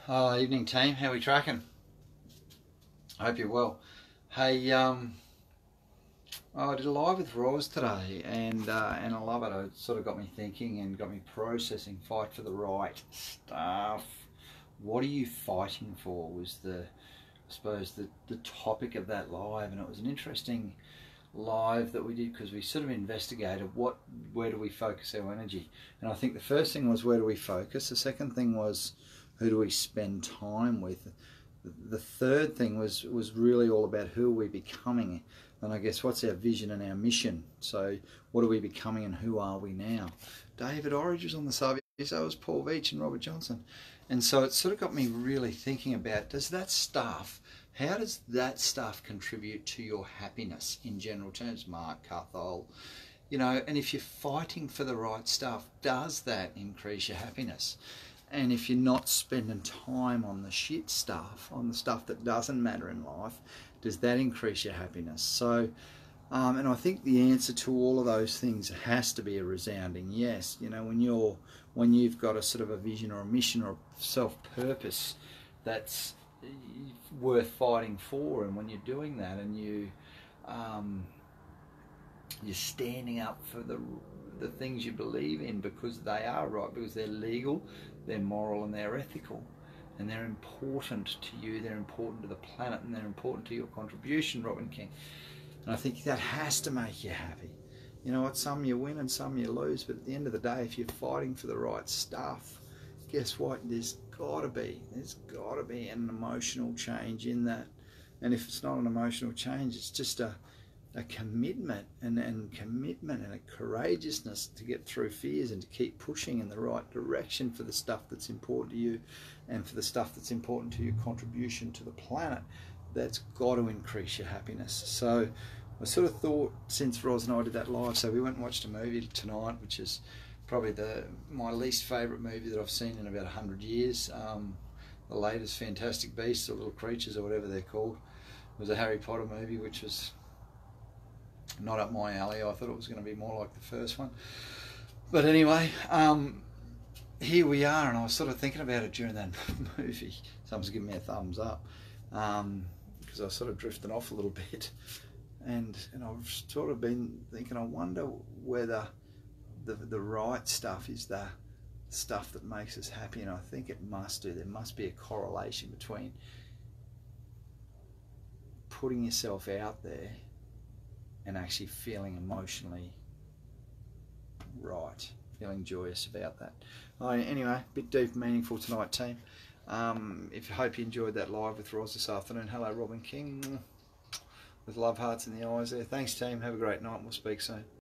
Evening team, how are we tracking? I hope you're well. Hey, I did a live with Roz today, and I love it. It sort of got me thinking and got me processing. Fight for the right stuff. What are you fighting for? Was I suppose the topic of that live, and it was an interesting live that we did because we sort of investigated where do we focus our energy. And I think the first thing was, where do we focus? The second thing was, who do we spend time with? The third thing was really all about who are we becoming, and I guess what's our vision and our mission. So what are we becoming and who are we now? David Orridge was on the subject, so was Paul Veach and Robert Johnson. And so it sort of got me really thinking about, how does that stuff contribute to your happiness in general terms? Mark Carthol, and if you're fighting for the right stuff, does that increase your happiness? And if you're not spending time on the shit stuff, on the stuff that doesn't matter in life, does that increase your happiness? So, and I think the answer to all of those things has to be a resounding yes. When you've got a sort of a vision or a mission or a self-purpose that's worth fighting for, and when you're doing that and you're standing up for the things you believe in because they are right, because they're legal, they're moral, and they're ethical, and they're important to you, they're important to the planet, and they're important to your contribution, Robin King. And I think that has to make you happy. You know what, some you win and some you lose, but at the end of the day, if you're fighting for the right stuff, guess what, there's got to be an emotional change in that. And if it's not an emotional change, it's just a commitment and a courageousness to get through fears and to keep pushing in the right direction for the stuff that's important to you and for the stuff that's important to your contribution to the planet. That's got to increase your happiness. So I sort of thought, since Roz and I did that live, so we went and watched a movie tonight, which is probably my least favourite movie that I've seen in about 100 years. The latest Fantastic Beasts or Little Creatures or whatever they're called. It was a Harry Potter movie, which was not up my alley. I thought it was going to be more like the first one. But anyway, here we are, and I was sort of thinking about it during that movie. Someone's giving me a thumbs up, because I was sort of drifting off a little bit. And I've sort of been thinking, I wonder whether the right stuff is the stuff that makes us happy, and I think it must do. There must be a correlation between putting yourself out there and actually feeling emotionally right, feeling joyous about that. Anyway, a bit deep and meaningful tonight, team. If you hope you enjoyed that live with Roz this afternoon. Hello, Robin King, with love hearts in the eyes there. Thanks, team. Have a great night. We'll speak soon.